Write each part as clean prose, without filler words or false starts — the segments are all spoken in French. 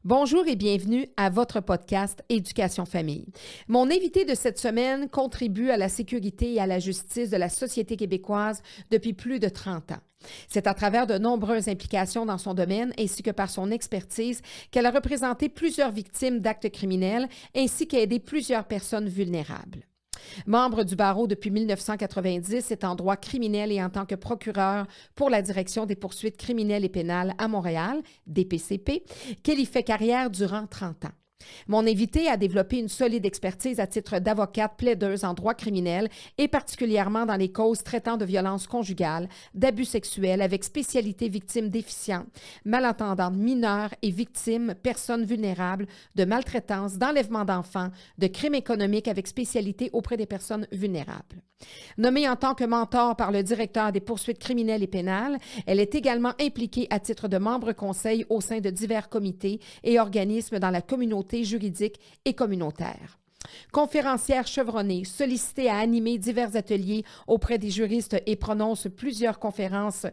Bonjour et bienvenue à votre podcast Éducation Famille. Mon invité de cette semaine contribue à la sécurité et à la justice de la société québécoise depuis plus de 30 ans. C'est à travers de nombreuses implications dans son domaine ainsi que par son expertise qu'elle a représenté plusieurs victimes d'actes criminels ainsi qu'a aidé plusieurs personnes vulnérables. Membre du barreau depuis 1990, c'est en droit criminel et en tant que procureur pour la Direction des poursuites criminelles et pénales à Montréal, DPCP, qu'elle y fait carrière durant 30 ans. Mon invité a développé une solide expertise à titre d'avocate plaideuse en droit criminel et particulièrement dans les causes traitant de violences conjugales, d'abus sexuels avec spécialité victimes déficientes, malentendantes mineures et victimes, personnes vulnérables, de maltraitance, d'enlèvement d'enfants, de crimes économiques avec spécialité auprès des personnes vulnérables. Nommée en tant que mentor par le directeur des poursuites criminelles et pénales, elle est également impliquée à titre de membre conseil au sein de divers comités et organismes dans la communauté juridique et communautaire. Conférencière chevronnée, sollicitée à animer divers ateliers auprès des juristes et prononce plusieurs conférences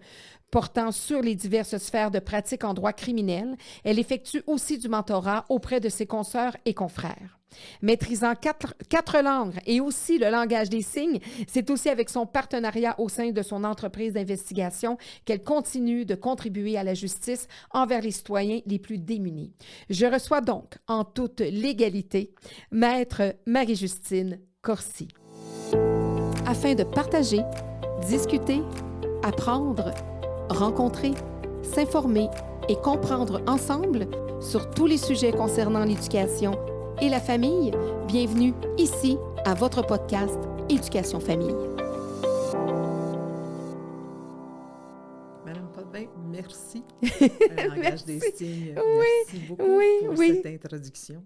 portant sur les diverses sphères de pratique en droit criminel, elle effectue aussi du mentorat auprès de ses consoeurs et confrères. Maîtrisant quatre langues et aussi le langage des signes, c'est aussi avec son partenariat au sein de son entreprise d'investigation qu'elle continue de contribuer à la justice envers les citoyens les plus démunis. Je reçois donc, en toute légalité, Maître Marie-Justine Corsi. Afin de partager, discuter, apprendre, rencontrer, s'informer et comprendre ensemble sur tous les sujets concernant l'éducation et la famille, bienvenue ici à votre podcast Éducation Famille. Madame Potvin, merci. Un langage des signes. Merci beaucoup pour cette introduction.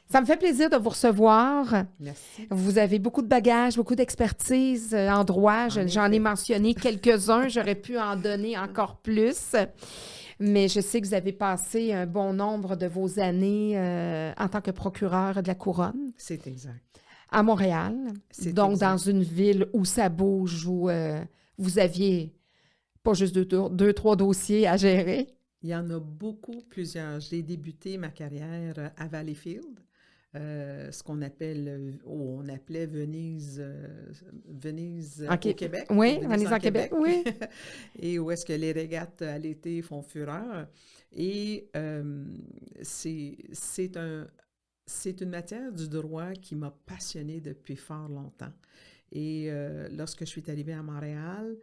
Ça me fait plaisir de vous recevoir. Merci. Vous avez beaucoup de bagages, beaucoup d'expertise en droit. J'en ai mentionné quelques-uns. J'aurais pu en donner encore plus. Mais je sais que vous avez passé un bon nombre de vos années en tant que procureur de la Couronne. C'est exact. À Montréal. Donc, exact. Dans une ville où ça bouge, où vous aviez pas juste deux, trois dossiers à gérer. Il y en a beaucoup, plusieurs. J'ai débuté ma carrière à Valleyfield. Ce qu'on appelle, on appelait Venise au Québec. Oui, Venise en Québec, oui. Et où est-ce que les régates à l'été font fureur. Et c'est une matière du droit qui m'a passionnée depuis fort longtemps. Et lorsque je suis arrivée à Montréal,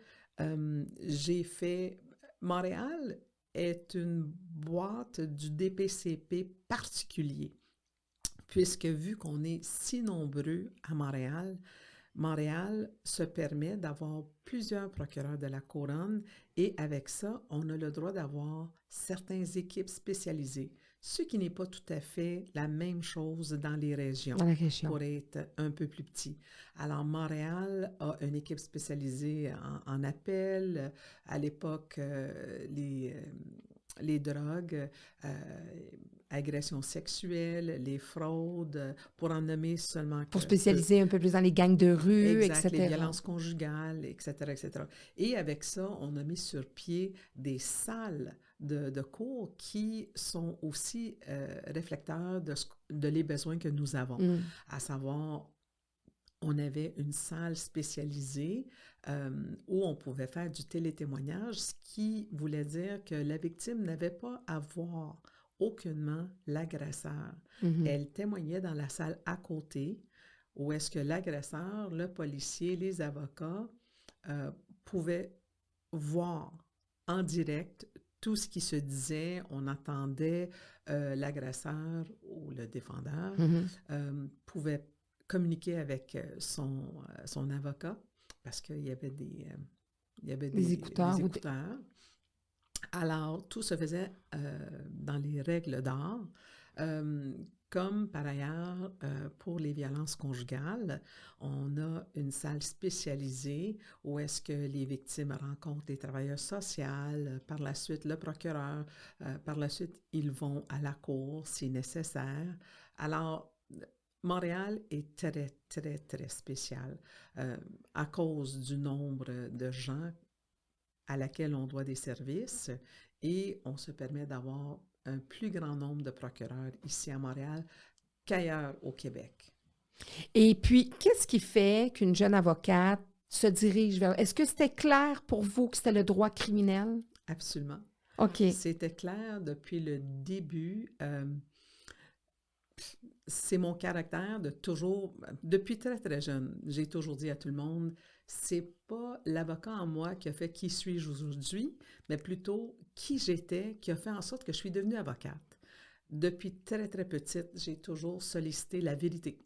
Montréal est une boîte du DPCP particulier. Puisque vu qu'on est si nombreux à Montréal, Montréal se permet d'avoir plusieurs procureurs de la Couronne et avec ça, on a le droit d'avoir certaines équipes spécialisées, ce qui n'est pas tout à fait la même chose dans les régions, pour être un peu plus petit. Alors, Montréal a une équipe spécialisée en appel. À l'époque, les drogues, agressions sexuelles, les fraudes, pour en nommer seulement... Pour spécialiser un peu plus dans les gangs de rue, exact, etc. les violences conjugales, etc., etc. Et avec ça, on a mis sur pied des salles de cours qui sont aussi réflecteurs de les besoins que nous avons. À savoir, on avait une salle spécialisée où on pouvait faire du télétémoignage, ce qui voulait dire que la victime n'avait pas à voir aucunement l'agresseur. Elle témoignait dans la salle à côté, où est-ce que l'agresseur, le policier, les avocats pouvaient voir en direct tout ce qui se disait. On entendait l'agresseur ou le défendeur pouvait communiquer avec son avocat parce qu'il y avait des écouteurs. Alors, tout se faisait dans les règles d'art. Comme par ailleurs, pour les violences conjugales, on a une salle spécialisée où est-ce que les victimes rencontrent les travailleurs sociaux, par la suite le procureur, par la suite ils vont à la cour si nécessaire. Alors, Montréal est très, très, très spécial à cause du nombre de gens à laquelle on doit des services et on se permet d'avoir un plus grand nombre de procureurs ici à Montréal qu'ailleurs au Québec. Et puis, qu'est-ce qui fait qu'une jeune avocate se dirige vers... Est-ce que c'était clair pour vous que c'était le droit criminel? Absolument. OK. C'était clair depuis le début. C'est mon caractère de toujours, depuis très, très jeune, j'ai toujours dit à tout le monde, c'est pas l'avocat en moi qui a fait qui suis-je aujourd'hui, mais plutôt qui j'étais qui a fait en sorte que je suis devenue avocate. Depuis très, très petite, j'ai toujours sollicité la vérité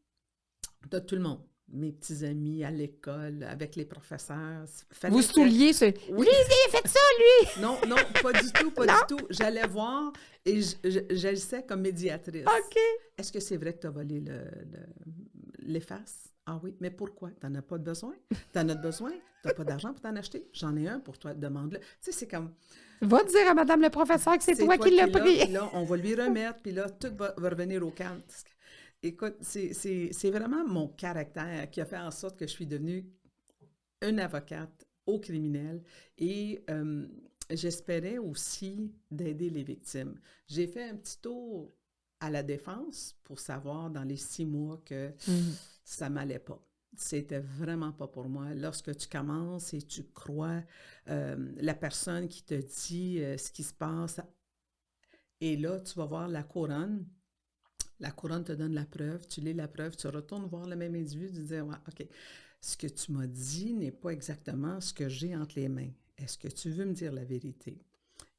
de tout le monde. Mes petits amis à l'école, avec les professeurs. Vous souliez ce... Oui. Lui, il a fait ça, lui! Non, non, pas du tout, pas du tout. J'allais voir et j'agissais comme médiatrice. OK. Est-ce que c'est vrai que tu as volé l'efface? Ah oui, mais pourquoi? Tu n'en as pas besoin? Tu en as besoin? Tu n'as pas d'argent pour t'en acheter? J'en ai un pour toi, demande-le. Tu sais, c'est comme... Va dire à madame le professeur que c'est toi qui l'as pris. Puis là, on va lui remettre, puis là, tout va revenir au calme. Écoute, c'est vraiment mon caractère qui a fait en sorte que je suis devenue une avocate au criminel et j'espérais aussi d'aider les victimes. J'ai fait un petit tour à la défense pour savoir dans les 6 mois que ça m'allait pas. C'était vraiment pas pour moi. Lorsque tu commences et tu crois la personne qui te dit ce qui se passe, et là, tu vas voir la couronne. La couronne te donne la preuve, tu lis la preuve, tu retournes voir le même individu, tu dis ouais, OK, ce que tu m'as dit n'est pas exactement ce que j'ai entre les mains. Est-ce que tu veux me dire la vérité?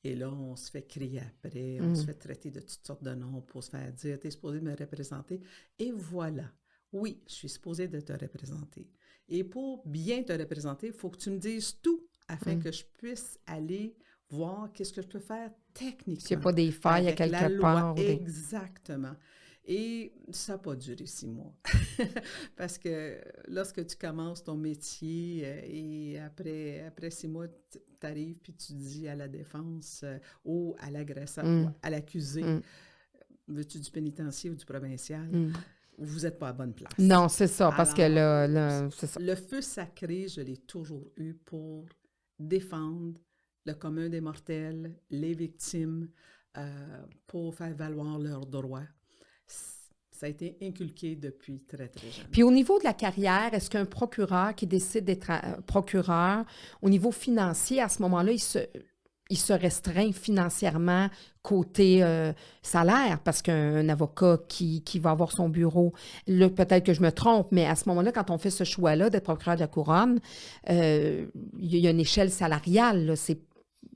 Et là, on se fait crier après, on se fait traiter de toutes sortes de noms pour se faire dire, tu es supposé me représenter. Et voilà. Oui, je suis supposée de te représenter. Et pour bien te représenter, il faut que tu me dises tout afin que je puisse aller voir qu'est-ce que je peux faire techniquement. S'il n'y a pas des failles à quelque part. Exactement. Et ça n'a pas duré 6 mois. Parce que lorsque tu commences ton métier et après 6 mois, tu arrives puis tu dis à la défense ou à l'agresseur, ou à l'accusé, veux-tu du pénitencier ou du provincial? Vous n'êtes pas à bonne place. Non, c'est ça, parce que Alors, là, c'est ça. Le feu sacré, je l'ai toujours eu pour défendre le commun des mortels, les victimes, pour faire valoir leurs droits. Ça a été inculqué depuis très, très jeune. Puis au niveau de la carrière, est-ce qu'un procureur qui décide d'être procureur, au niveau financier, à ce moment-là, il se restreint financièrement côté salaire? Parce qu'un avocat qui va avoir son bureau, là, peut-être que je me trompe, mais à ce moment-là, quand on fait ce choix-là d'être procureur de la couronne, il y a une échelle salariale. Là.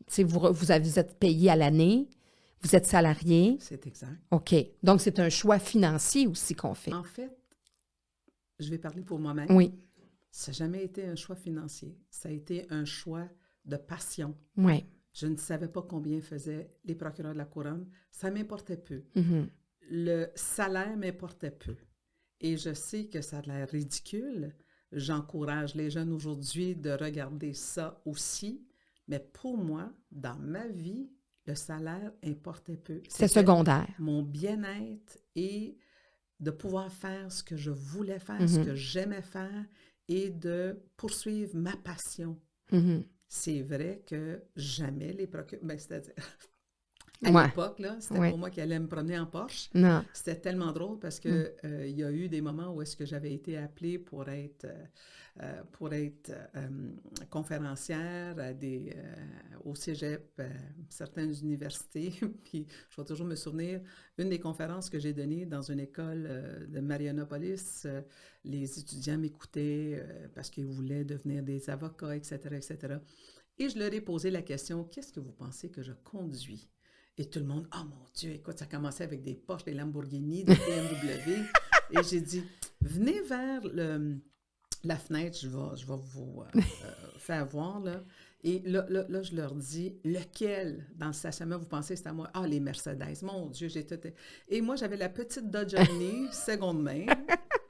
Vous êtes payé à l'année. Vous êtes salarié? C'est exact. OK. Donc, c'est un choix financier aussi qu'on fait. En fait, je vais parler pour moi-même. Oui. Ça n'a jamais été un choix financier. Ça a été un choix de passion. Oui. Je ne savais pas combien faisaient les procureurs de la couronne. Ça m'importait peu. Mm-hmm. Le salaire m'importait peu. Et je sais que ça a l'air ridicule. J'encourage les jeunes aujourd'hui de regarder ça aussi. Mais pour moi, dans ma vie, le salaire importait peu. C'était secondaire. Mon bien-être et de pouvoir faire ce que je voulais faire, ce que j'aimais faire et de poursuivre ma passion. C'est vrai que jamais les procureurs... c'est-à-dire, à l'époque, là, c'était pas moi qui allais me promener en Porsche. Non. C'était tellement drôle parce que il y a eu des moments où est-ce que j'avais été appelée pour être conférencière au cégep, certaines universités. Puis je vais toujours me souvenir, une des conférences que j'ai données dans une école de Marianopolis, les étudiants m'écoutaient parce qu'ils voulaient devenir des avocats, etc., etc. Et je leur ai posé la question, qu'est-ce que vous pensez que je conduis? Et tout le monde, oh mon Dieu, écoute, ça commençait avec des Porsche, des Lamborghini, des BMW. Et j'ai dit, venez vers la fenêtre, je vais vous faire voir, là. Et là, je leur dis, lequel dans le stationnement vous pensez que c'est à moi? Ah, les Mercedes, mon Dieu, j'ai tout... Et moi, j'avais la petite Dodge Omni, seconde main,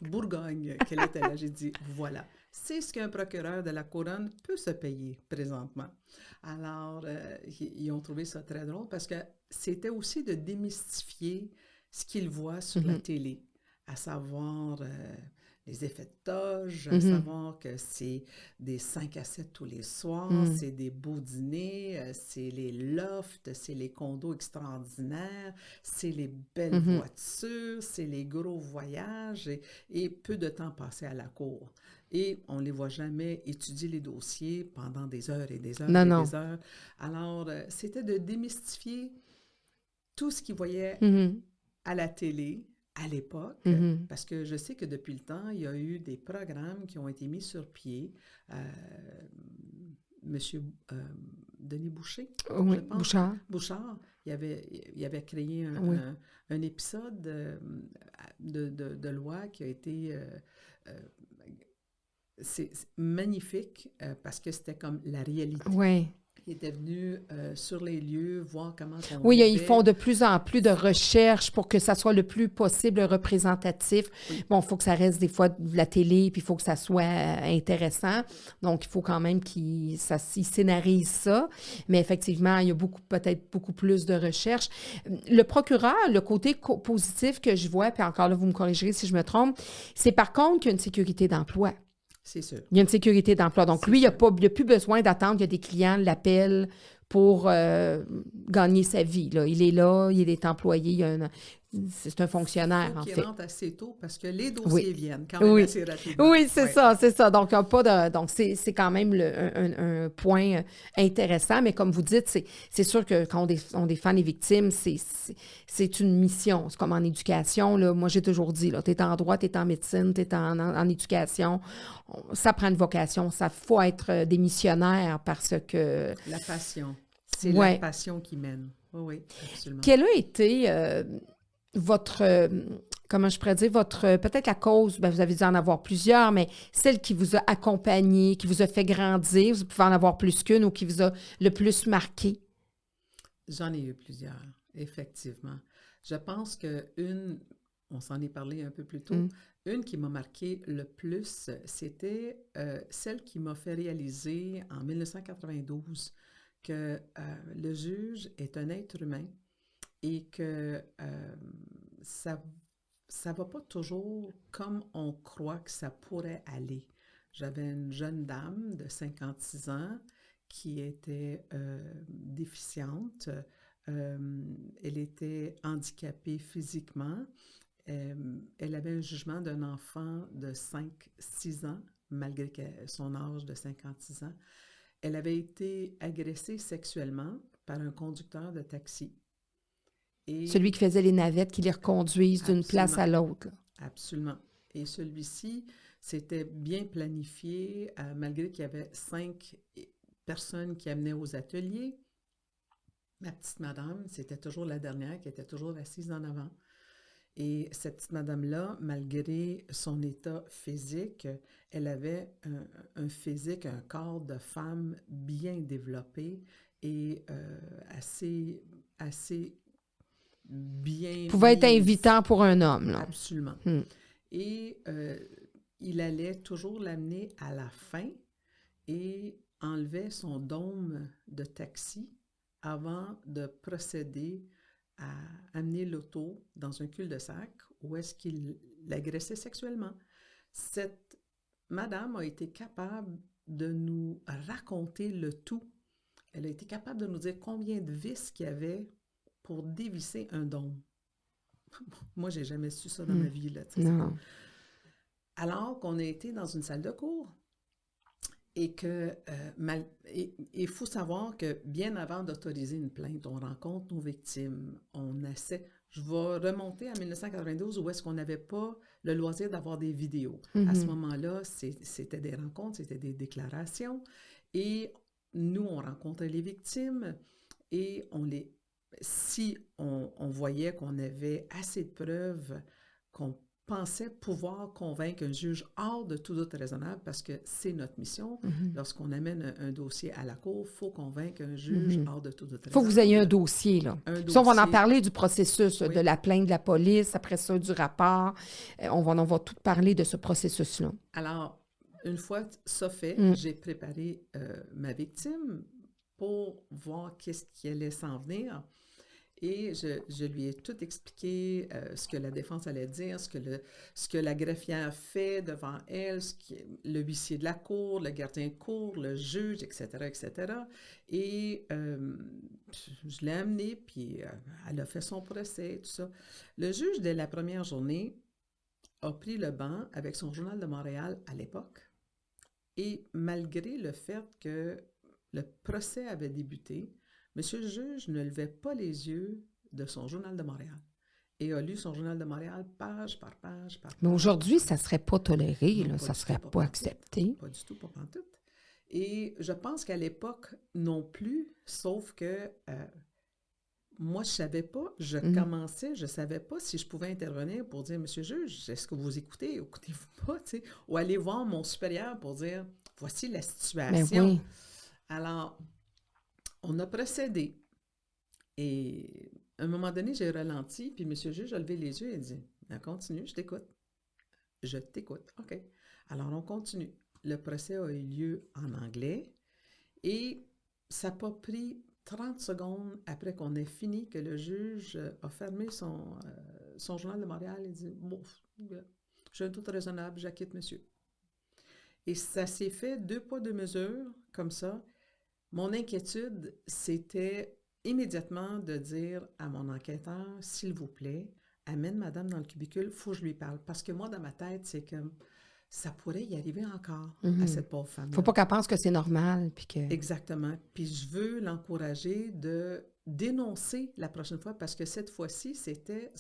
Bourgogne, qu'elle était là. J'ai dit, voilà, c'est ce qu'un procureur de la couronne peut se payer présentement. Alors, ils ont trouvé ça très drôle parce que c'était aussi de démystifier ce qu'ils voient sur la télé, à savoir les effets de toge, savoir que c'est des 5 à 7 tous les soirs, c'est des beaux dîners, c'est les lofts, c'est les condos extraordinaires, c'est les belles voitures, c'est les gros voyages et peu de temps passé à la cour. Et on ne les voit jamais étudier les dossiers pendant des heures et des heures des heures. Alors, c'était de démystifier tout ce qu'ils voyaient à la télé, à l'époque, parce que je sais que depuis le temps, il y a eu des programmes qui ont été mis sur pied. Monsieur Denis Boucher, je pense. Bouchard, il avait créé un épisode de loi qui a été... c'est magnifique parce que c'était comme la réalité. Oui. Il était venu sur les lieux, voir comment on Oui, vivait. ils font de plus en plus de recherches pour que ça soit le plus possible représentatif. Oui. Bon, il faut que ça reste des fois de la télé, puis il faut que ça soit intéressant. Donc, il faut quand même qu'ils scénarisent ça. Mais effectivement, il y a peut-être beaucoup plus de recherches. Le procureur, le côté positif que je vois, puis encore là, vous me corrigerez si je me trompe, c'est par contre qu'il y a une sécurité d'emploi. C'est sûr. Il y a une sécurité d'emploi. Donc, lui, il n'a plus besoin d'attendre que des clients l'appellent pour gagner sa vie. Là. Il est là, il est employé, c'est un fonctionnaire, en fait. Il rentre assez tôt parce que les dossiers viennent quand même assez rapidement. Oui, c'est ça. Donc, donc c'est quand même un point intéressant, mais comme vous dites, c'est sûr que quand on défend les victimes, c'est une mission. C'est comme en éducation. Là, moi, j'ai toujours dit, tu es en droit, tu es en médecine, tu es en éducation. Ça prend une vocation. Ça faut être des missionnaires parce que... La passion. C'est la passion qui mène. Oui, absolument. Quelle a été... votre, comment je pourrais dire, peut-être la cause, vous avez dû en avoir plusieurs, mais celle qui vous a accompagné, qui vous a fait grandir, vous pouvez en avoir plus qu'une ou qui vous a le plus marqué? J'en ai eu plusieurs, effectivement. Je pense qu'une, on s'en est parlé un peu plus tôt, une qui m'a marqué le plus, c'était celle qui m'a fait réaliser en 1992 que le juge est un être humain et que ça ne va pas toujours comme on croit que ça pourrait aller. J'avais une jeune dame de 56 ans qui était déficiente. Elle était handicapée physiquement. Elle avait un jugement d'un enfant de 5-6 ans, malgré son âge de 56 ans. Elle avait été agressée sexuellement par un conducteur de taxi. Et celui qui faisait les navettes, qui les reconduisent d'une place à l'autre. Absolument. Et celui-ci, c'était bien planifié, malgré qu'il y avait 5 personnes qui amenaient aux ateliers. Ma petite madame, c'était toujours la dernière qui était toujours assise en avant. Et cette petite madame-là, malgré son état physique, elle avait un physique, un corps de femme bien développé et assez bien... Pouvait être invitant pour un homme. Là. Absolument. Et il allait toujours l'amener à la fin et enlevait son dôme de taxi avant de procéder à amener l'auto dans un cul-de-sac où est-ce qu'il l'agressait sexuellement. Cette madame a été capable de nous raconter le tout. Elle a été capable de nous dire combien de vis qu'il y avait pour dévisser un dôme. Moi, j'ai jamais su ça dans ma vie. Là, non. Alors qu'on a été dans une salle de cours et que il faut savoir que bien avant d'autoriser une plainte, on rencontre nos victimes, on essaie. Je vais remonter à 1992 où est-ce qu'on n'avait pas le loisir d'avoir des vidéos. À ce moment-là, c'était des rencontres, c'était des déclarations et nous, on rencontrait les victimes et si on voyait qu'on avait assez de preuves, qu'on pensait pouvoir convaincre un juge hors de tout doute raisonnable, parce que c'est notre mission. Lorsqu'on amène un dossier à la cour, il faut convaincre un juge hors de tout doute raisonnable. Il faut que vous ayez un dossier, là. Ça, on va en parler du processus, de la plainte de la police, après ça, du rapport. On va tout parler de ce processus-là. Alors, une fois ça fait, j'ai préparé ma victime pour voir qu'est-ce qui allait s'en venir. Et je lui ai tout expliqué, ce que la défense allait dire, ce que la greffière fait devant elle, le huissier de la cour, le gardien de cour, le juge, etc., etc. Et je l'ai amenée, puis elle a fait son procès, tout ça. Le juge, dès la première journée, a pris le banc avec son Journal de Montréal à l'époque. Et malgré le fait que le procès avait débuté, Monsieur le juge ne levait pas les yeux de son Journal de Montréal et a lu son Journal de Montréal page par page par Mais page. aujourd'hui, ça ne serait pas toléré, Non, là, pas ça ne du serait tout, pas pantoute. accepté. Pas du tout, pas pantoute. Et je pense qu'à l'époque non plus, sauf que moi, je ne savais pas, je commençais, je ne savais pas si je pouvais intervenir pour dire, Monsieur le juge, est-ce que vous écoutez, écoutez-vous pas, tu sais, ou aller voir mon supérieur pour dire, voici la Ben situation. oui. Alors, on a procédé. Et à un moment donné, j'ai ralenti, puis M. le juge a levé les yeux et a dit, continue, je t'écoute. Je t'écoute. OK. Alors, on continue. Le procès a eu lieu en anglais et ça n'a pas pris 30 secondes après qu'on ait fini que le juge a fermé son Journal de Montréal et dit, bon, j'ai un doute raisonnable, j'acquitte monsieur. Et ça s'est fait 2 poids, 2 mesures, comme ça. Mon inquiétude, c'était immédiatement de dire à mon enquêteur, s'il vous plaît, amène madame dans le cubicule, il faut que je lui parle. Parce que moi, dans ma tête, c'est que ça pourrait y arriver encore à cette pauvre femme-là. Faut pas qu'elle pense que c'est normal. Puis que... Exactement. Puis je veux l'encourager de dénoncer la prochaine fois parce que cette fois-ci, c'était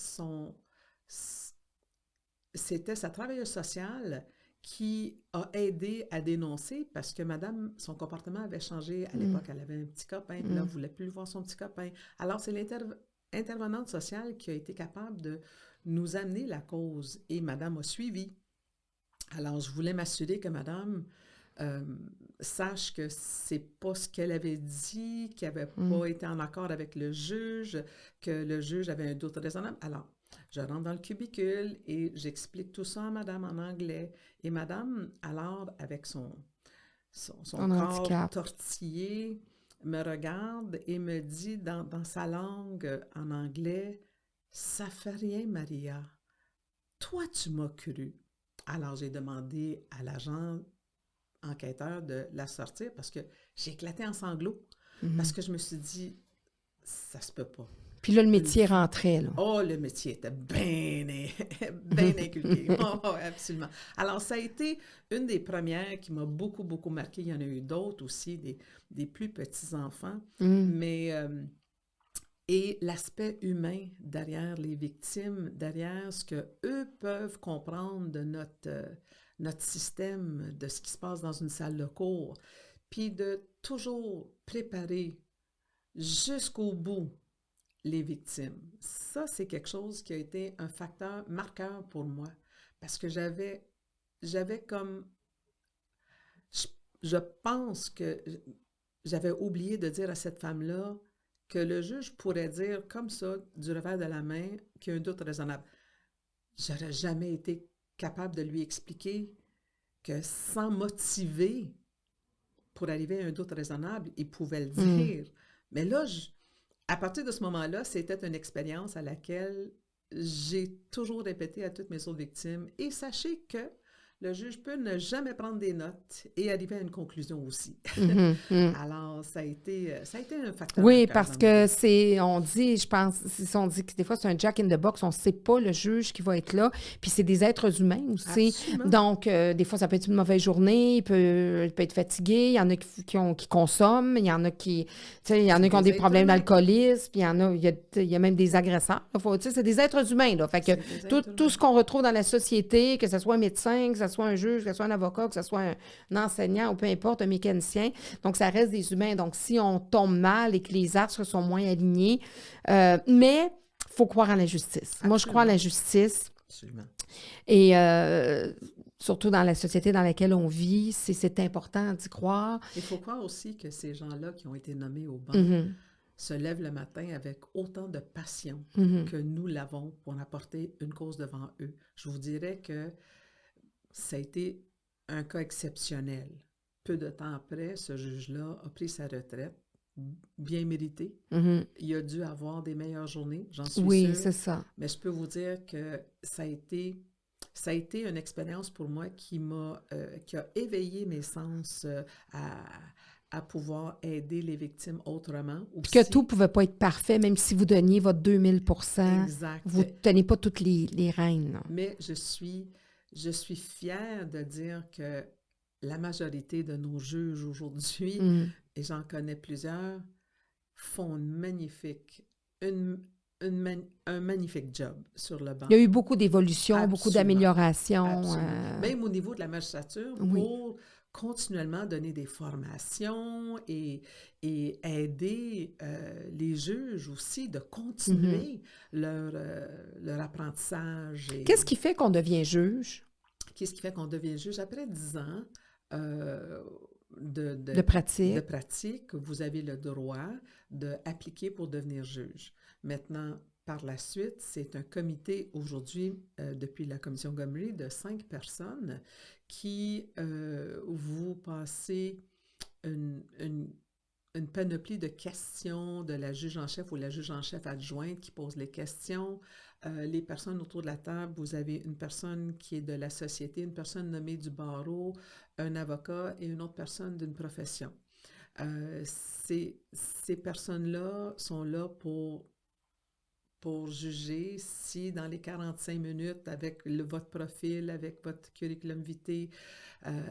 sa travailleuse sociale qui a aidé à dénoncer parce que madame, son comportement avait changé. À l'époque, elle avait un petit copain, puis là, elle ne voulait plus voir son petit copain. Alors, c'est l'intervenante sociale qui a été capable de nous amener la cause et madame a suivi. Alors, je voulais m'assurer que madame sache que c'est pas ce qu'elle avait dit, qu'elle n'avait pas été en accord avec le juge, que le juge avait un doute raisonnable. Alors, je rentre dans le cubicule et j'explique tout ça à madame en anglais. Et madame, alors, avec son corps handicap tortillé, me regarde et me dit dans sa langue en anglais, « Ça fait rien, Maria. Toi, tu m'as cru. » Alors, j'ai demandé à l'agent enquêteur de la sortir parce que j'ai éclaté en sanglots. Parce que je me suis dit, ça se peut pas. Puis là, le métier rentrait, là. Oh, le métier était bien inculqué. Oh, absolument. Alors, ça a été une des premières qui m'a beaucoup, beaucoup marqué. Il y en a eu d'autres aussi, des plus petits-enfants. Mais, et l'aspect humain derrière les victimes, derrière ce qu'eux peuvent comprendre de notre système, de ce qui se passe dans une salle de cours, puis de toujours préparer jusqu'au bout les victimes. Ça, c'est quelque chose qui a été un facteur marqueur pour moi, parce que j'avais comme... Je pense que j'avais oublié de dire à cette femme-là que le juge pourrait dire comme ça, du revers de la main, qu'il y a un doute raisonnable. J'aurais jamais été capable de lui expliquer que sans motiver pour arriver à un doute raisonnable, il pouvait le dire. Mais là, à partir de ce moment-là, c'était une expérience à laquelle j'ai toujours répété à toutes mes autres victimes. Et sachez que le juge peut ne jamais prendre des notes et arriver à une conclusion aussi. Alors, ça a été un facteur. Oui, parce que on dit que des fois, c'est un jack in the box, on ne sait pas le juge qui va être là, puis c'est des êtres humains aussi. Absolument. Donc, des fois, ça peut être une mauvaise journée, il peut être fatigué, il y en a qui consomment, il y en a qui ont des problèmes d'alcoolisme, puis il y a même des agresseurs. C'est des êtres humains, là. Fait que tout ce qu'on retrouve dans la société, que ce soit un médecin, que ce soit un juge, que ce soit un avocat, que ce soit un enseignant ou peu importe, un mécanicien. Donc, ça reste des humains. Donc, si on tombe mal et que les astres sont moins alignés, mais il faut croire en la justice. Absolument. Moi, je crois en la justice. Absolument. Et surtout dans la société dans laquelle on vit, c'est important d'y croire. Il faut croire aussi que ces gens-là qui ont été nommés au banc se lèvent le matin avec autant de passion que nous l'avons pour apporter une cause devant eux. Je vous dirais que ça a été un cas exceptionnel. Peu de temps après, ce juge-là a pris sa retraite bien mérité. Il a dû avoir des meilleures journées, j'en suis Oui, sûre. c'est ça. Mais je peux vous dire que ça a été une expérience pour moi qui a éveillé mes sens à pouvoir aider les victimes autrement. Puis que Aussi, tout ne pouvait pas être parfait, même si vous donniez votre 2000%, exact. vous ne tenez pas toutes les rênes. Là. Mais je suis fière de dire que la majorité de nos juges aujourd'hui, et j'en connais plusieurs, font un magnifique job sur le banc. Il y a eu beaucoup d'évolutions, beaucoup Absolument. d'améliorations. Absolument. Même au niveau de la magistrature, Oui. pour continuellement donner des formations et aider les juges aussi de continuer leur apprentissage. Qu'est-ce qui fait qu'on devient juge? Qu'est-ce qui fait qu'on devient juge? Après 10 ans de pratique, vous avez le droit d'appliquer pour devenir juge. Maintenant, par la suite, c'est un comité aujourd'hui, depuis la commission Gomery, de 5 personnes qui vous passez une panoplie de questions de la juge en chef ou la juge en chef adjointe qui pose les questions. Les personnes autour de la table, vous avez une personne qui est de la société, une personne nommée du barreau, un avocat et une autre personne d'une profession. Ces personnes-là sont là pour juger si dans les 45 minutes, avec votre profil, avec votre curriculum vitae,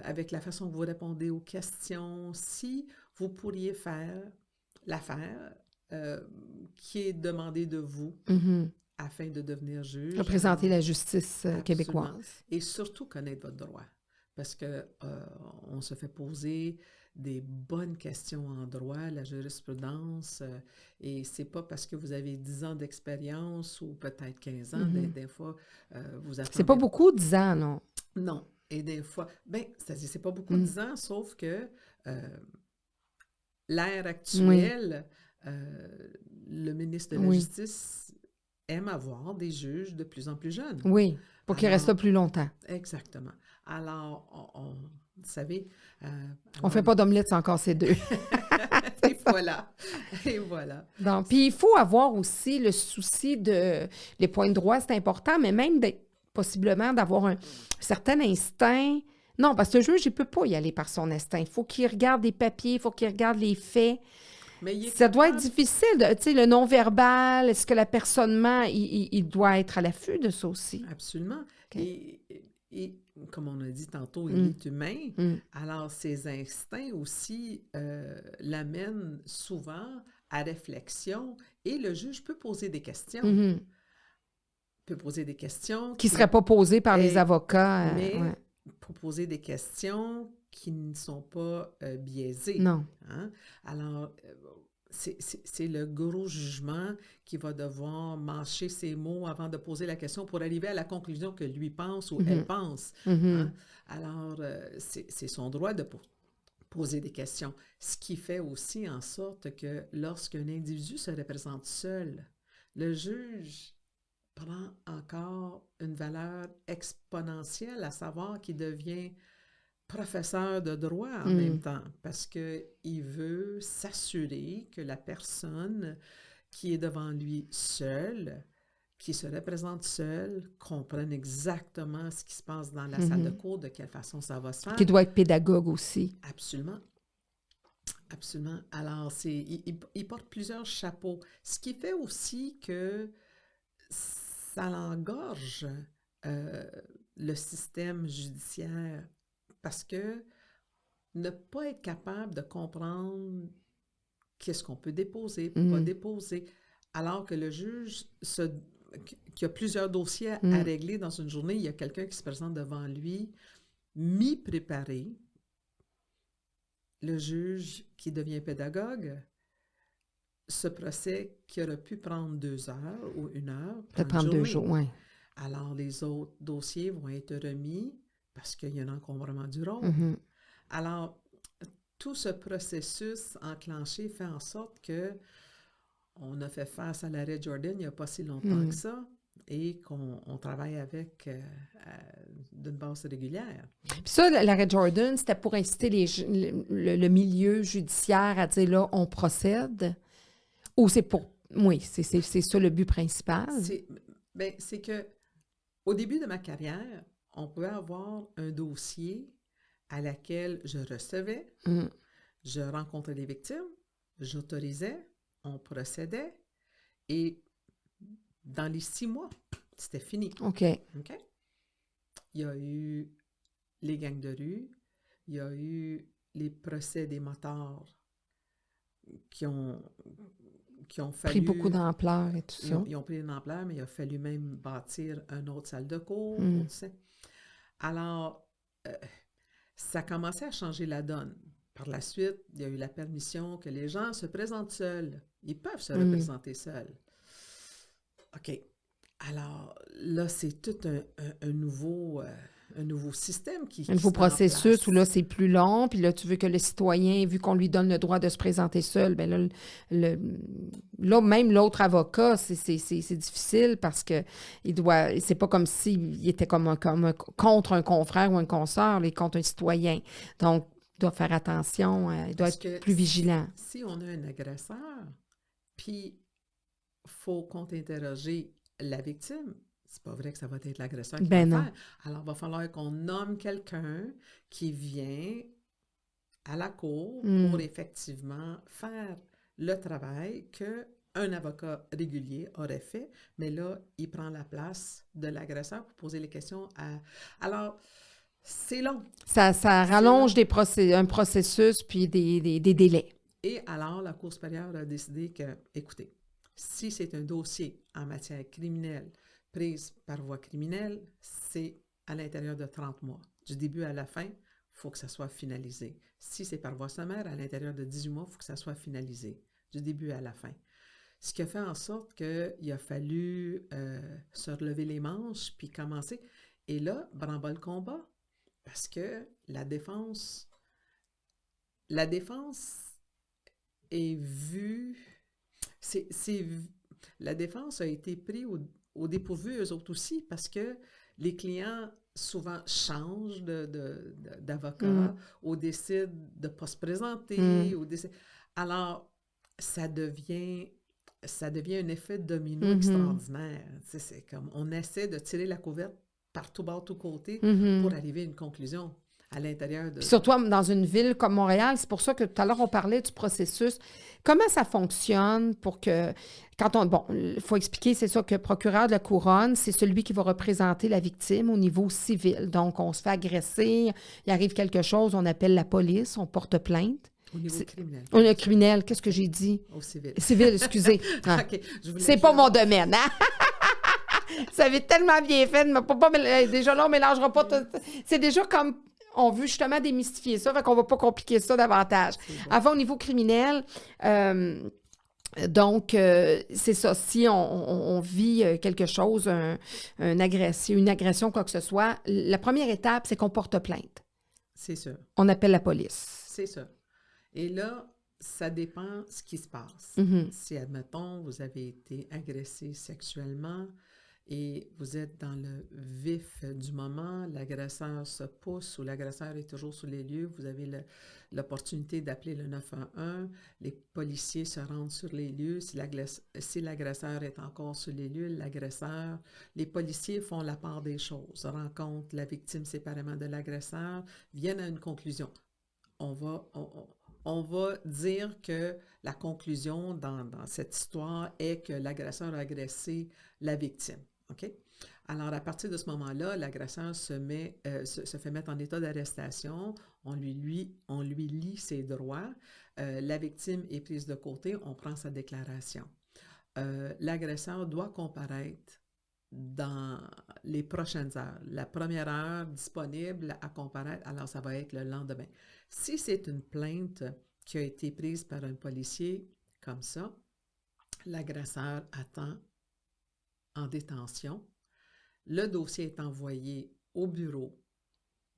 avec la façon que vous répondez aux questions, si vous pourriez faire l'affaire qui est demandée de vous afin de devenir juge. Représenter la justice québécoise. Et surtout connaître votre droit. Parce qu'on se fait poser des bonnes questions en droit, la jurisprudence, et c'est pas parce que vous avez 10 ans d'expérience ou peut-être 15 ans, des fois, vous attendez... C'est pas beaucoup 10 ans, non? Non. Et des fois, c'est-à-dire, c'est pas beaucoup 10 ans, sauf que l'ère actuelle, le ministre de la Justice aime avoir des juges de plus en plus jeunes. Oui, pour qu'ils restent là plus longtemps. Exactement. Alors, vous savez... on ne fait pas d'omelette sans casser deux. Et voilà. Et voilà. Donc, puis il faut avoir aussi le souci de... Les points de droit, c'est important, mais même possiblement d'avoir un certain instinct. Non, parce que le juge, il ne peut pas y aller par son instinct. Il faut qu'il regarde les papiers, il faut qu'il regarde les faits. Mais ça doit être difficile. Tu sais, le non-verbal, est-ce que l'aperçonnement, il doit être à l'affût de ça aussi? Absolument. Okay. Et comme on a dit tantôt, il est humain. Alors, ses instincts aussi l'amènent souvent à réflexion et le juge peut poser des questions. Peut poser des questions qui ne seraient pas posées par les avocats. Mais pour poser des questions qui ne sont pas biaisées. Non. Hein? Alors, c'est le gros jugement qui va devoir mâcher ses mots avant de poser la question pour arriver à la conclusion que lui pense ou elle pense. Hein? Alors, c'est son droit de poser des questions. Ce qui fait aussi en sorte que lorsqu'un individu se représente seul, le juge prend encore une valeur exponentielle, à savoir qu'il devient professeur de droit en même temps, parce qu'il veut s'assurer que la personne qui est devant lui seule, qui se représente seule, comprenne exactement ce qui se passe dans la salle de cours, de quelle façon ça va se faire. Qui doit être pédagogue aussi. Absolument. Absolument. Alors, il porte plusieurs chapeaux, ce qui fait aussi que ça l'engorge le système judiciaire parce que ne pas être capable de comprendre qu'est-ce qu'on peut déposer, pas déposer, alors que le juge qui a plusieurs dossiers à régler dans une journée, il y a quelqu'un qui se présente devant lui, mi-préparé, le juge qui devient pédagogue, ce procès qui aurait pu prendre 2 heures ou 1 heure, prendre 2 jours, oui. Alors, les autres dossiers vont être remis parce qu'il y a un encombrement du rôle. Alors, tout ce processus enclenché fait en sorte que on a fait face à l'arrêt Jordan il n'y a pas si longtemps que ça. et qu'on travaille avec d'une base régulière. Puis ça, l'arrêt Jordan, c'était pour inciter le milieu judiciaire à dire, là, on procède? Ou c'est pour... Oui, c'est ça le but principal? C'est que au début de ma carrière, on pouvait avoir un dossier à laquelle je recevais, je rencontrais les victimes, j'autorisais, on procédait, et dans les 6 mois, c'était fini. OK. Il y a eu les gangs de rue, il y a eu les procès des motards qui ont pris beaucoup d'ampleur et tout ça. Ils ont pris une ampleur, mais il a fallu même bâtir une autre salle de cours. Tu sais. Alors, ça commençait à changer la donne. Par la suite, il y a eu la permission que les gens se présentent seuls. Ils peuvent se représenter seuls. OK. Alors, là, c'est tout un nouveau système qui un nouveau processus où là, c'est plus long, puis là, tu veux que le citoyen, vu qu'on lui donne le droit de se présenter seul, bien là, même l'autre avocat, c'est difficile parce que c'est pas comme s'il était contre un confrère ou un consoeur, il est contre un citoyen. Donc, il doit faire attention, il doit être plus vigilant. Si on a un agresseur, puis il faut qu'on interroge la victime, c'est pas vrai que ça va être l'agresseur qui va le faire. Alors, il va falloir qu'on nomme quelqu'un qui vient à la cour pour effectivement faire le travail qu'un avocat régulier aurait fait, mais là, il prend la place de l'agresseur pour poser les questions à... Alors, c'est long. Ça rallonge un processus puis des délais. Et alors, la Cour supérieure a décidé que, écoutez, si c'est un dossier en matière criminelle prise par voie criminelle, c'est à l'intérieur de 30 mois. Du début à la fin, il faut que ça soit finalisé. Si c'est par voie sommaire, à l'intérieur de 18 mois, il faut que ça soit finalisé. Du début à la fin. Ce qui a fait en sorte qu'il a fallu se relever les manches puis commencer. Et là, branle-bas le combat, parce que la défense est vue... La défense a été prise au dépourvu, eux autres aussi, parce que les clients souvent changent d'avocat ou décident de ne pas se présenter. Alors, ça devient un effet domino extraordinaire. C'est comme on essaie de tirer la couverte par tout bord, tout côté pour arriver à une conclusion à l'intérieur de... Puis surtout dans une ville comme Montréal, c'est pour ça que tout à l'heure, on parlait du processus. Comment ça fonctionne pour que... il faut expliquer, c'est ça, que le procureur de la Couronne, c'est celui qui va représenter la victime au niveau civil. Donc, on se fait agresser, il arrive quelque chose, on appelle la police, on porte plainte. Au niveau criminel. Au niveau criminel, qu'est-ce que j'ai dit? Au civil. Civil, excusez. Ah. Okay, c'est pas mon domaine, hein? Ça avait tellement bien fait, mais déjà là, on ne mélangera pas tout. C'est déjà comme... On veut justement démystifier ça, fait qu'on ne va pas compliquer ça davantage. Bon. Avant, au niveau criminel, c'est ça. Si on vit quelque chose, une agression, quoi que ce soit, la première étape, c'est qu'on porte plainte. C'est sûr. On appelle la police. C'est ça. Et là, ça dépend ce qui se passe. Si, admettons, vous avez été agressé sexuellement, et vous êtes dans le vif du moment, l'agresseur se pousse ou l'agresseur est toujours sur les lieux, vous avez l'opportunité d'appeler le 911, les policiers se rendent sur les lieux, si l'agresseur est encore sur les lieux, les policiers font la part des choses, rencontrent la victime séparément de l'agresseur, viennent à une conclusion. On va dire que la conclusion dans cette histoire est que l'agresseur a agressé la victime. OK? Alors, à partir de ce moment-là, l'agresseur se fait mettre en état d'arrestation, on lui lie ses droits, la victime est prise de côté, on prend sa déclaration. L'agresseur doit comparaître dans les prochaines heures. La première heure disponible à comparaître, alors ça va être le lendemain. Si c'est une plainte qui a été prise par un policier comme ça, l'agresseur attend en détention. Le dossier est envoyé au bureau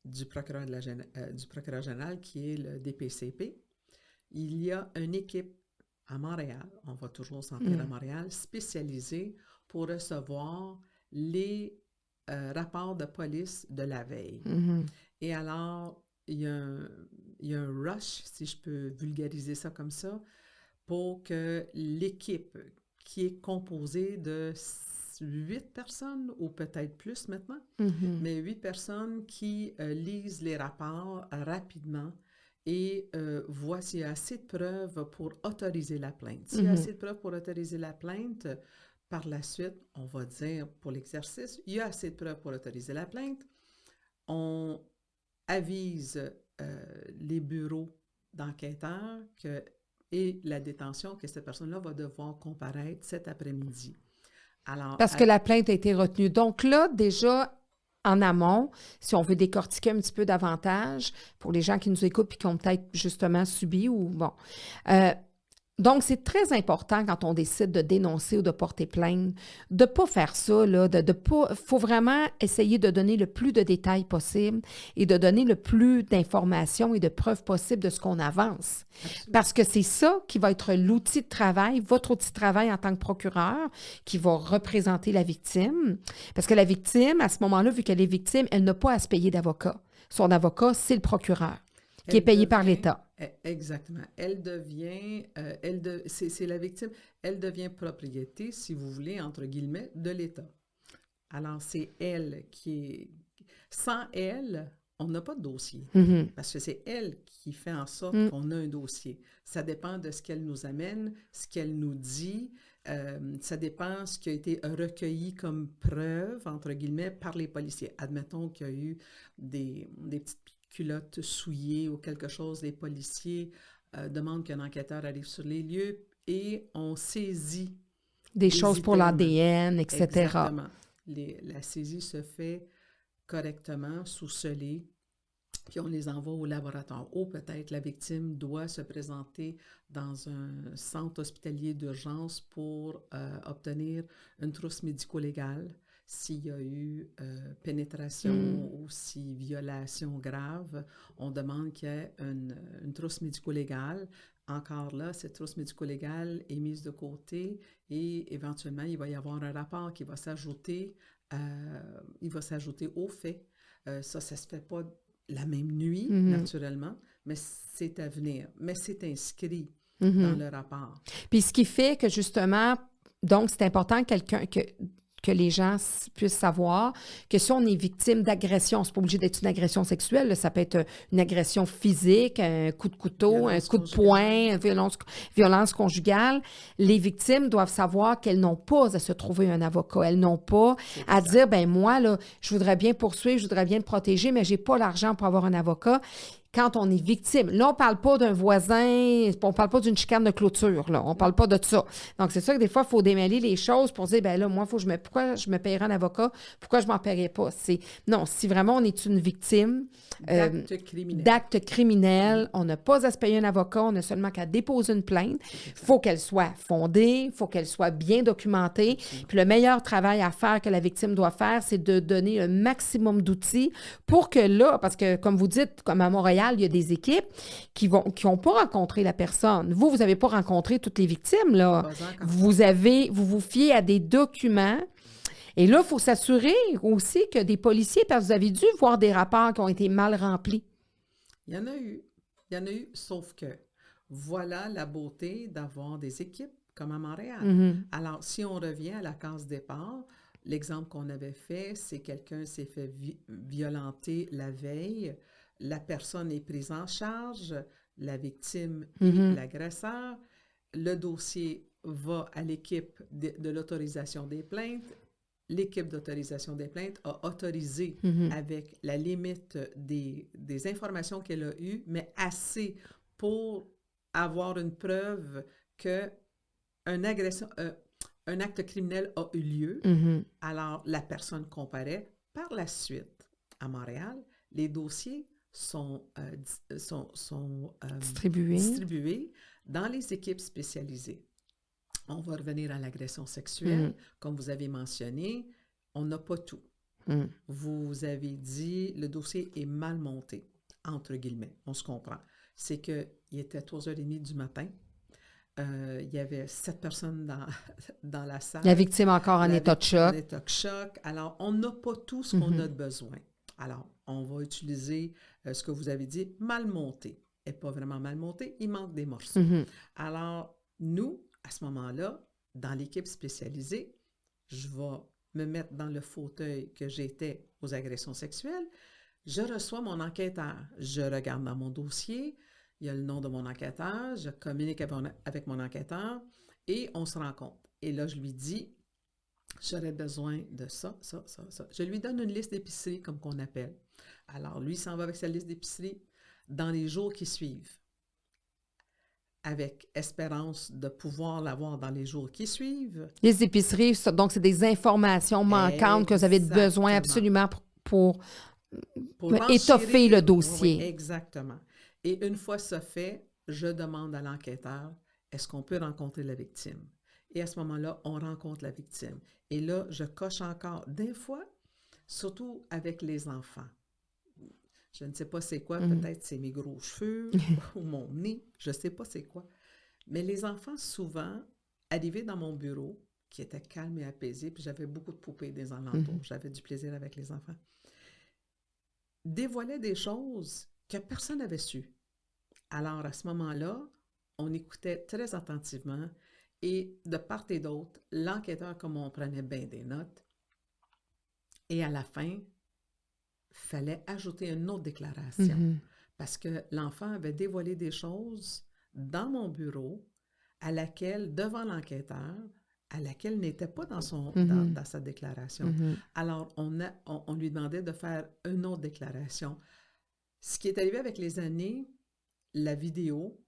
du procureur général, qui est le DPCP. Il y a une équipe à Montréal, on va toujours s'en tenir à Montréal, spécialisée pour recevoir les rapports de police de la veille. Et alors, il y a un rush, si je peux vulgariser ça comme ça, pour que l'équipe qui est composée de 8 personnes, ou peut-être plus maintenant, mais 8 personnes qui lisent les rapports rapidement et voient s'il y a assez de preuves pour autoriser la plainte. S'il y a assez de preuves pour autoriser la plainte, par la suite, on va dire pour l'exercice, il y a assez de preuves pour autoriser la plainte. On avise les bureaux d'enquêteurs et la détention que cette personne-là va devoir comparaître cet après-midi. Alors, parce que la plainte a été retenue. Donc là, déjà, en amont, si on veut décortiquer un petit peu davantage, pour les gens qui nous écoutent et qui ont peut-être justement subi ou bon. Donc, c'est très important quand on décide de dénoncer ou de porter plainte, de ne pas faire ça, là, de pas. Il faut vraiment essayer de donner le plus de détails possible et de donner le plus d'informations et de preuves possibles de ce qu'on avance. Absolument. Parce que c'est ça qui va être l'outil de travail, votre outil de travail en tant que procureur, qui va représenter la victime. Parce que la victime, à ce moment-là, vu qu'elle est victime, elle n'a pas à se payer d'avocat. Son avocat, c'est le procureur, qui est payé par l'État. Exactement. Elle devient, c'est la victime, elle devient propriété, si vous voulez, entre guillemets, de l'État. Alors, c'est elle qui est... Sans elle, on n'a pas de dossier. Parce que c'est elle qui fait en sorte qu'on a un dossier. Ça dépend de ce qu'elle nous amène, ce qu'elle nous dit. Ça dépend de ce qui a été recueilli comme preuve, entre guillemets, par les policiers. Admettons qu'il y a eu des petites culottes souillées ou quelque chose, les policiers demandent qu'un enquêteur arrive sur les lieux et on saisit des choses pour l'ADN, etc. Exactement. La saisie se fait correctement, sous scellé, puis on les envoie au laboratoire. Ou peut-être la victime doit se présenter dans un centre hospitalier d'urgence pour obtenir une trousse médico-légale. S'il y a eu pénétration ou si violation grave, on demande qu'il y ait une trousse médico-légale. Encore là, cette trousse médico-légale est mise de côté et éventuellement, il va y avoir un rapport qui va s'ajouter, au fait. Ça se fait pas la même nuit, naturellement, mais c'est à venir. Mais c'est inscrit dans le rapport. Puis ce qui fait que justement, donc c'est important que les gens puissent savoir que si on est victime d'agression, c'est pas obligé d'être une agression sexuelle, là, ça peut être une agression physique, un coup de couteau, un coup de poing, violence conjugale. Les victimes doivent savoir qu'elles n'ont pas à se trouver un avocat. Elles n'ont pas à dire, ben moi, là, je voudrais bien poursuivre, je voudrais bien me protéger, mais j'ai pas l'argent pour avoir un avocat. Quand on est victime. Là, on ne parle pas d'un voisin, on ne parle pas d'une chicane de clôture, là. On ne parle pas de ça. Donc, c'est ça que des fois, il faut démêler les choses pour dire, ben là, moi, pourquoi je me paierais un avocat? Pourquoi je ne m'en paierais pas? Non, si vraiment on est une victime d'actes criminels, on n'a pas à se payer un avocat, on a seulement qu'à déposer une plainte. Il faut qu'elle soit fondée, il faut qu'elle soit bien documentée. Puis le meilleur travail à faire que la victime doit faire, c'est de donner un maximum d'outils pour que là, parce que comme vous dites, comme à Montréal, il y a des équipes qui n'ont pas rencontré la personne. Vous n'avez pas rencontré toutes les victimes, là. Vous vous fiez à des documents. Et là, il faut s'assurer aussi que des policiers, parce que vous avez dû voir des rapports qui ont été mal remplis. Il y en a eu, sauf que voilà la beauté d'avoir des équipes comme à Montréal. Alors, si on revient à la case départ, l'exemple qu'on avait fait, c'est quelqu'un s'est fait violenter la veille, la personne est prise en charge, la victime et l'agresseur, le dossier va à l'équipe de l'autorisation des plaintes. L'équipe d'autorisation des plaintes a autorisé avec la limite des informations qu'elle a eues, mais assez pour avoir une preuve qu'un acte criminel a eu lieu. Alors, la personne comparaît. Par la suite, à Montréal, les dossiers sont distribués dans les équipes spécialisées. On va revenir à l'agression sexuelle. Comme vous avez mentionné, on n'a pas tout. Vous avez dit, le dossier est mal monté, entre guillemets. On se comprend. C'est qu'il était 3h30 du matin. Il y avait 7 personnes dans la salle. La victime encore en état de choc. En état de choc. Alors, on n'a pas tout ce qu'on a de besoin. Alors, on va utiliser ce que vous avez dit, mal monté. Elle n'est pas vraiment mal montée, il manque des morceaux. Alors, nous, à ce moment-là, dans l'équipe spécialisée, je vais me mettre dans le fauteuil que j'étais aux agressions sexuelles. Je reçois mon enquêteur. Je regarde dans mon dossier. Il y a le nom de mon enquêteur, je communique avec mon enquêteur et on se rencontre. Et là, je lui dis, j'aurais besoin de ça, ça, ça, ça. Je lui donne une liste d'épicerie, comme qu'on appelle. Alors, lui s'en va avec sa liste d'épicerie dans les jours qui suivent, avec espérance de pouvoir l'avoir dans les jours qui suivent. Les épiceries, donc c'est des informations manquantes que vous avez besoin absolument pour étoffer le dossier. Oui, exactement. Et une fois ça fait, je demande à l'enquêteur, est-ce qu'on peut rencontrer la victime? Et à ce moment-là, on rencontre la victime. Et là, je coche encore. Des fois, surtout avec les enfants, je ne sais pas c'est quoi, peut-être c'est mes gros cheveux ou mon nez, je ne sais pas c'est quoi. Mais les enfants, souvent, arrivaient dans mon bureau, qui était calme et apaisé, puis j'avais beaucoup de poupées des alentours, j'avais du plaisir avec les enfants, dévoilaient des choses que personne n'avait su. Alors, à ce moment-là, on écoutait très attentivement et de part et d'autre, l'enquêteur, comme on prenait bien des notes, et à la fin, fallait ajouter une autre déclaration parce que l'enfant avait dévoilé des choses dans mon bureau à laquelle, devant l'enquêteur, à laquelle n'était pas dans sa déclaration. Alors, on lui demandait de faire une autre déclaration. Ce qui est arrivé avec les années, la vidéo,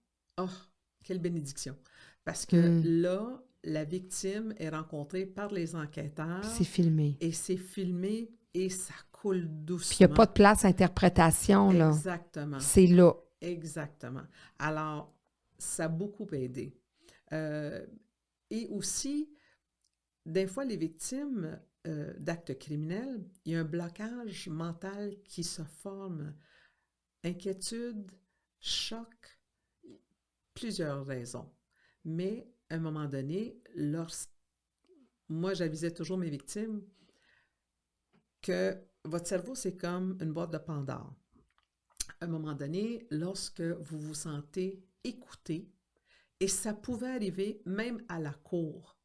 quelle bénédiction! Parce que là, la victime est rencontrée par les enquêteurs. C'est filmé. Et c'est filmé et ça coule doucement. Puis il n'y a pas de place à interprétation, là. Exactement. C'est là. Exactement. Alors, ça a beaucoup aidé. Et aussi, des fois, les victimes d'actes criminels, il y a un blocage mental qui se forme. Inquiétude, choc, plusieurs raisons. Mais à un moment donné, moi, j'avisais toujours mes victimes que votre cerveau, c'est comme une boîte de Pandore. À un moment donné, lorsque vous vous sentez écouté, et ça pouvait arriver même à la cour.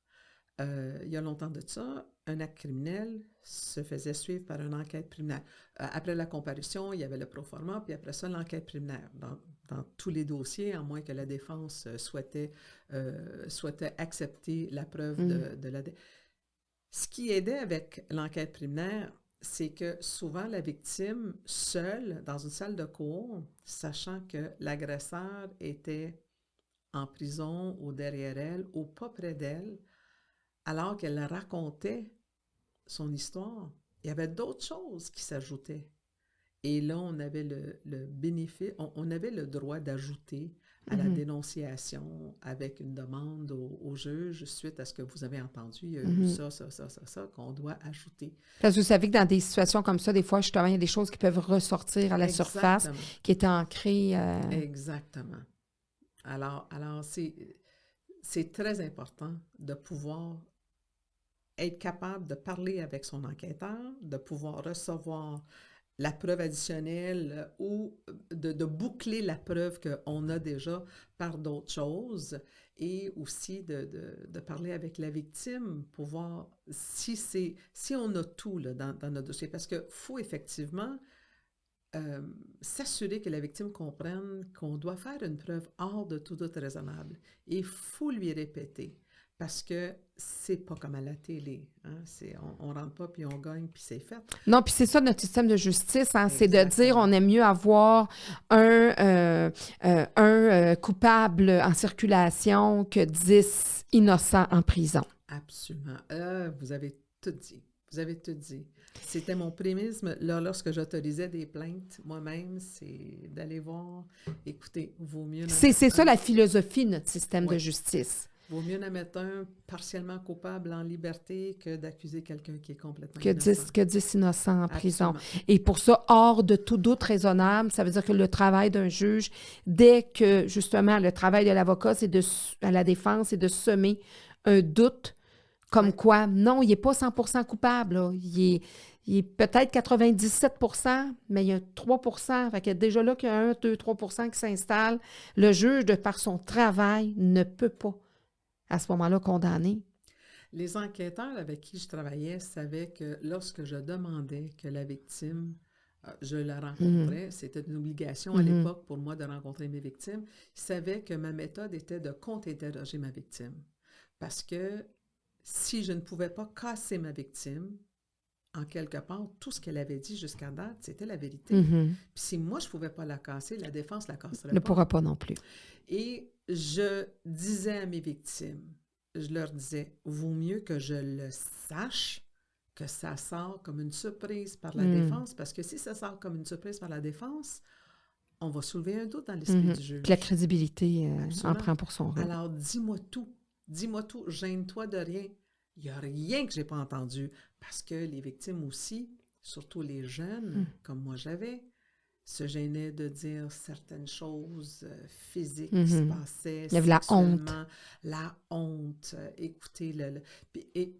Il y a longtemps de ça, un acte criminel se faisait suivre par une enquête préliminaire. Après la comparution, il y avait le proforma, puis après ça, l'enquête préliminaire. Dans tous les dossiers, à moins que la défense souhaitait accepter la preuve de la... Ce qui aidait avec l'enquête préliminaire, c'est que souvent la victime, seule, dans une salle de cour, sachant que l'agresseur était en prison ou derrière elle ou pas près d'elle, alors qu'elle racontait son histoire, il y avait d'autres choses qui s'ajoutaient. Et là, on avait le bénéfice, on avait le droit d'ajouter à la dénonciation avec une demande au juge suite à ce que vous avez entendu. Il y a eu ça, qu'on doit ajouter. Parce que vous savez que dans des situations comme ça, des fois, justement, il y a des choses qui peuvent ressortir à la surface, qui est ancrée. Exactement. Alors c'est très important de pouvoir être capable de parler avec son enquêteur, de pouvoir recevoir la preuve additionnelle ou de boucler la preuve qu'on a déjà par d'autres choses et aussi de parler avec la victime pour voir si on a tout là, dans notre dossier. Parce qu'il faut effectivement s'assurer que la victime comprenne qu'on doit faire une preuve hors de tout doute raisonnable. Et il faut lui répéter. Parce que c'est pas comme à la télé. Hein? On rentre pas, puis on gagne, puis c'est fait. Non, puis c'est ça notre système de justice, hein? C'est de dire on aime mieux avoir un coupable en circulation que 10 innocents en prison. Absolument. Vous avez tout dit. Vous avez tout dit. C'était mon prémisme lorsque j'autorisais des plaintes moi-même, c'est d'aller voir, écoutez, vaut mieux... C'est ça la philosophie de notre système de justice. Vaut mieux en mettre un partiellement coupable en liberté que d'accuser quelqu'un qui est complètement Que innocent. 10 innocents en prison. Absolument. Et pour ça, hors de tout doute raisonnable, ça veut dire que le travail d'un juge, dès que, justement, le travail de l'avocat, à la défense, c'est de semer un doute comme Oui. quoi, non, il n'est pas 100% coupable, là. Il est peut-être 97 mais il y a 3 Fait que déjà là qu'il y a 1, 2, 3 qui s'installent, le juge, de par son travail, ne peut pas, à ce moment-là, condamner. Les enquêteurs avec qui je travaillais savaient que lorsque je demandais que la victime, je la rencontrais, c'était une obligation à l'époque pour moi de rencontrer mes victimes, ils savaient que ma méthode était de contre-interroger ma victime. Parce que si je ne pouvais pas casser ma victime, en quelque part, tout ce qu'elle avait dit jusqu'à date, c'était la vérité. Puis si moi, je ne pouvais pas la casser, la défense ne la casserait Ne pas. pourra pas non plus. Et je disais à mes victimes, je leur disais, vaut mieux que je le sache, que ça sort comme une surprise par la défense, parce que si ça sort comme une surprise par la défense, on va soulever un doute dans l'esprit du juge. Puis la crédibilité en Absolument. prend pour son rôle. Alors, dis-moi tout, gêne-toi de rien. Il n'y a rien que je n'ai pas entendu, parce que les victimes aussi, surtout les jeunes, comme moi j'avais, se gênaient de dire certaines choses physiques qui se passaient. Il y avait la honte. La honte. Écoutez, et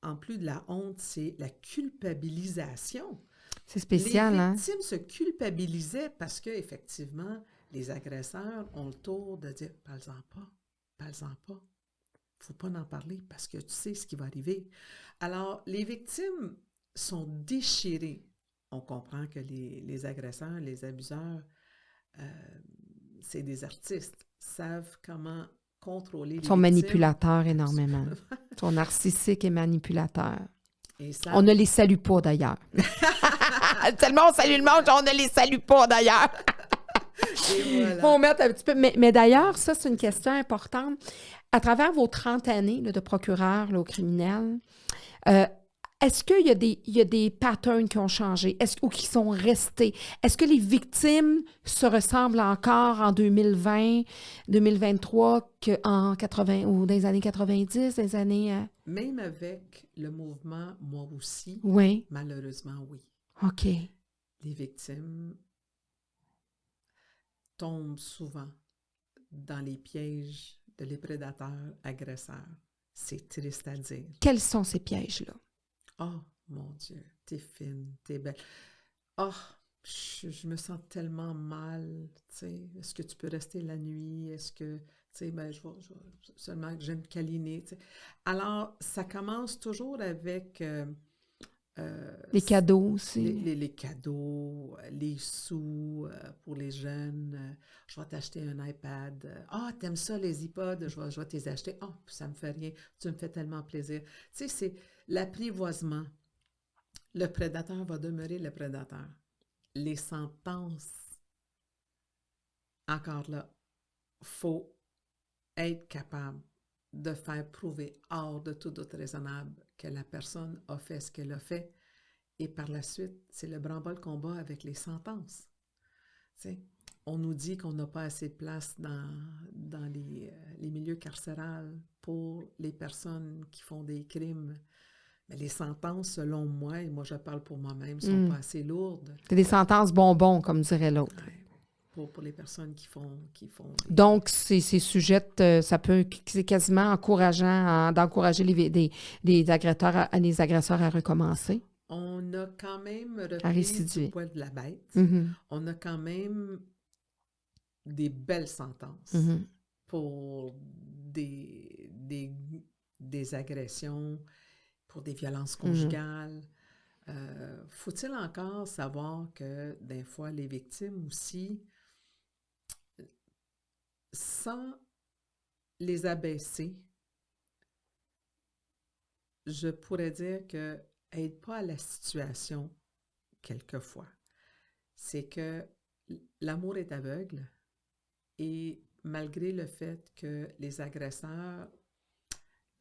en plus de la honte, c'est la culpabilisation. C'est spécial, hein? Les victimes se culpabilisaient parce qu'effectivement, les agresseurs ont le tour de dire « parle-en pas, parle-en pas. Il ne faut pas en parler parce que tu sais ce qui va arriver. » Alors, les victimes sont déchirées. On comprend que les agresseurs, les abuseurs, c'est des artistes, savent comment contrôler les victimes. Ils sont manipulateurs énormément. Ils sont narcissiques et manipulateurs. Et ça... On ne les salue pas d'ailleurs. Tellement on salue le monde, on ne les salue pas d'ailleurs. Et voilà. Faut mettre un petit peu. Mais d'ailleurs, ça, c'est une question importante. À travers vos 30 années là, de procureur là, au criminel, est-ce qu'il y a des patterns qui ont changé ou qui sont restés? Est-ce que les victimes se ressemblent encore en 2020, 2023 qu'en 80 ou dans les années 90, des années... Même avec le mouvement « Moi aussi », oui. Malheureusement, oui. OK. Les victimes tombent souvent dans les pièges de les prédateurs agresseurs. C'est triste à dire. Quels sont ces pièges-là? Oh, mon Dieu, t'es fine, t'es belle. Oh, je me sens tellement mal, tu sais. Est-ce que tu peux rester la nuit? Est-ce que, tu sais, ben, je vais seulement que j'aime câliner, tu sais. Alors, ça commence toujours avec... les cadeaux aussi. Les cadeaux, les sous pour les jeunes. Je vais t'acheter un iPad. Ah, t'aimes ça, les iPods? Je vais t'les acheter. Ah, ça me fait rien. Tu me fais tellement plaisir. Tu sais, c'est l'apprivoisement. Le prédateur va demeurer le prédateur. Les sentences, encore là, il faut être capable de faire prouver hors de tout doute raisonnable que la personne a fait ce qu'elle a fait. Et par la suite, c'est le branle-bas combat avec les sentences. T'sais, on nous dit qu'on n'a pas assez de place dans les milieux carcérales pour les personnes qui font des crimes. Mais les sentences, selon moi, et moi je parle pour moi-même, ne sont pas assez lourdes. C'est des sentences bonbons, comme dirait l'autre. Ouais, pour les personnes qui font Donc, c'est sujettes, c'est quasiment encourageant d'encourager les agresseurs à recommencer. On a quand même repris du poil de la bête. On a quand même des belles sentences pour des agressions, pour des violences conjugales. Faut-il encore savoir que des fois, les victimes aussi, sans les abaisser, je pourrais dire que aide pas à la situation quelquefois. C'est que l'amour est aveugle et malgré le fait que les agresseurs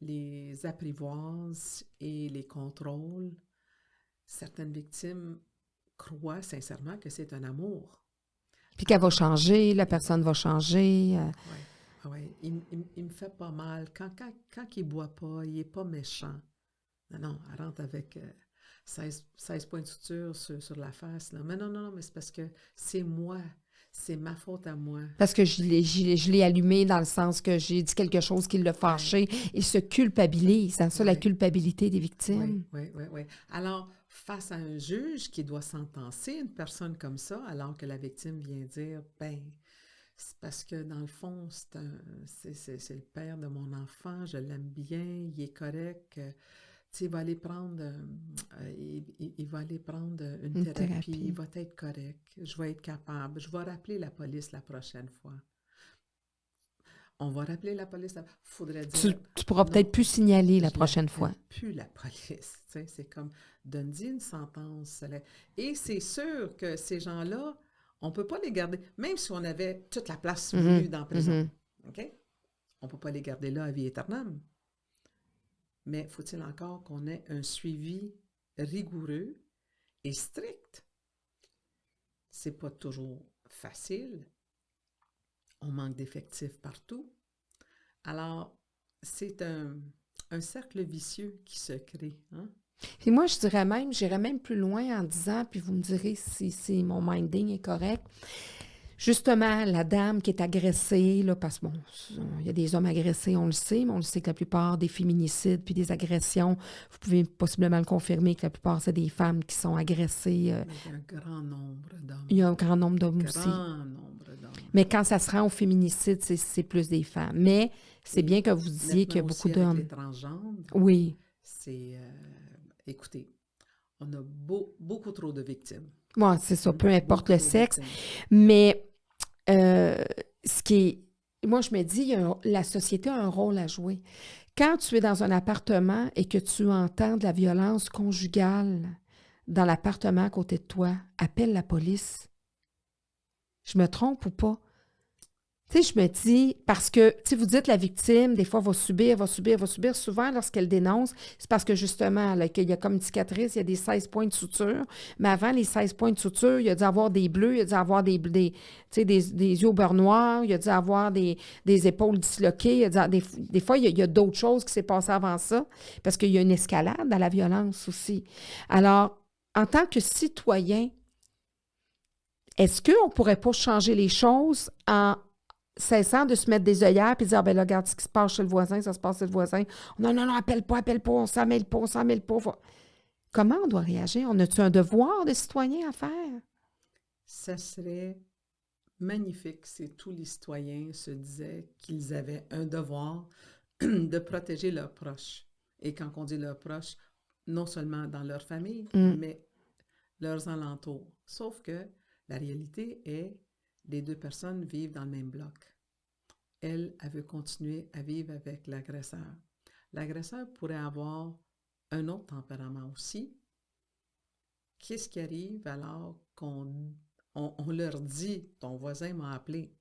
les apprivoisent et les contrôlent, certaines victimes croient sincèrement que c'est un amour. Puis qu'elle va changer, la personne va changer. Ouais. ouais, il me fait pas mal. Quand il boit pas, il est pas méchant. Non, elle rentre avec 16 points de suture sur la face. Là. Mais non, mais c'est parce que c'est moi. C'est ma faute à moi. Parce que je l'ai allumé dans le sens que j'ai dit quelque chose qui l'a fâché. Il se culpabilise. C'est ça, la culpabilité des victimes. Oui. Alors, face à un juge qui doit sentencer une personne comme ça, alors que la victime vient dire, ben, c'est parce que dans le fond, c'est le père de mon enfant, je l'aime bien, il est correct. Il va aller prendre, il va aller prendre une thérapie, il va être correct, je vais être capable, je vais rappeler la police la prochaine fois. On va rappeler la police. Faudrait dire... Tu pourras peut-être plus signaler la prochaine fois. Plus la police. C'est comme, donne-y une sentence. Et c'est sûr que ces gens-là, on ne peut pas les garder, même si on avait toute la place voulue dans la prison. OK? On ne peut pas les garder là à vie éternelle. Mais faut-il encore qu'on ait un suivi rigoureux et strict? C'est pas toujours facile. On manque d'effectifs partout. Alors, c'est un cercle vicieux qui se crée. Hein? Et moi, j'irais même plus loin en disant, puis vous me direz si mon minding est correct. Justement, la dame qui est agressée, là, parce que bon, il y a des hommes agressés, on le sait, mais on le sait que la plupart des féminicides puis des agressions, vous pouvez possiblement le confirmer que la plupart, c'est des femmes qui sont agressées. Il y a un grand nombre d'hommes. Il y a un grand nombre d'hommes aussi. Mais quand ça se rend au féminicide, c'est plus des femmes. Mais c'est bien que vous disiez qu'il y a beaucoup d'hommes. Les transgenres, oui. C'est... écoutez, on a beaucoup trop de victimes. Oui, c'est ça, peu importe le sexe. Mais ce qui est... Moi, je me dis, la société a un rôle à jouer. Quand tu es dans un appartement et que tu entends de la violence conjugale dans l'appartement à côté de toi, appelle la police. Je me trompe ou pas? Tu sais, je me dis, parce que, tu sais, vous dites la victime, des fois, va subir. Souvent, lorsqu'elle dénonce, c'est parce que, justement, là, qu'il y a comme une cicatrice, il y a des 16 points de suture. Mais avant les 16 points de suture, il y a dû avoir des bleus, il y a dû avoir des yeux au beurre noir, il y a dû avoir des épaules disloquées. Des fois, il y a d'autres choses qui s'est passées avant ça, parce qu'il y a une escalade dans la violence aussi. Alors, en tant que citoyen, est-ce qu'on ne pourrait pas changer les choses en cessant de se mettre des œillères et de dire, ben là, regarde ce qui se passe chez le voisin, ça se passe chez le voisin. Non, appelle pas, on s'en mêle pas. Comment on doit réagir? On a-tu un devoir de citoyen à faire? Ça serait magnifique si tous les citoyens se disaient qu'ils avaient un devoir de protéger leurs proches. Et quand on dit leurs proches, non seulement dans leur famille, mais leurs alentours. Sauf que la réalité est les deux personnes vivent dans le même bloc. Elle veut continuer à vivre avec l'agresseur. L'agresseur pourrait avoir un autre tempérament aussi. Qu'est-ce qui arrive alors qu'on leur dit « ton voisin m'a appelé ».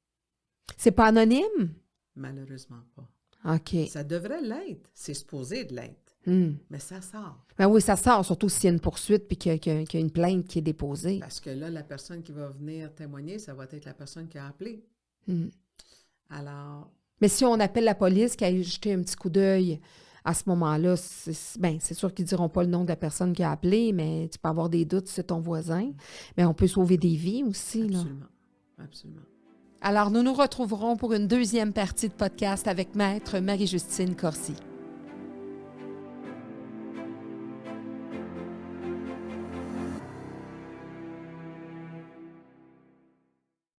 C'est pas anonyme? Malheureusement pas. OK. Ça devrait l'être. C'est supposé de l'être. Mais ça sort. Ben oui, ça sort, surtout s'il y a une poursuite puis qu'il y a une plainte qui est déposée. Parce que là, la personne qui va venir témoigner, ça va être la personne qui a appelé. Alors... Mais si on appelle la police, qui a jeté un petit coup d'œil à ce moment-là, c'est sûr qu'ils ne diront pas le nom de la personne qui a appelé, mais tu peux avoir des doutes si c'est ton voisin. Mais on peut sauver des vies aussi. Absolument. Là. Absolument. Alors, nous nous retrouverons pour une deuxième partie de podcast avec Maître Marie-Justine Corsi.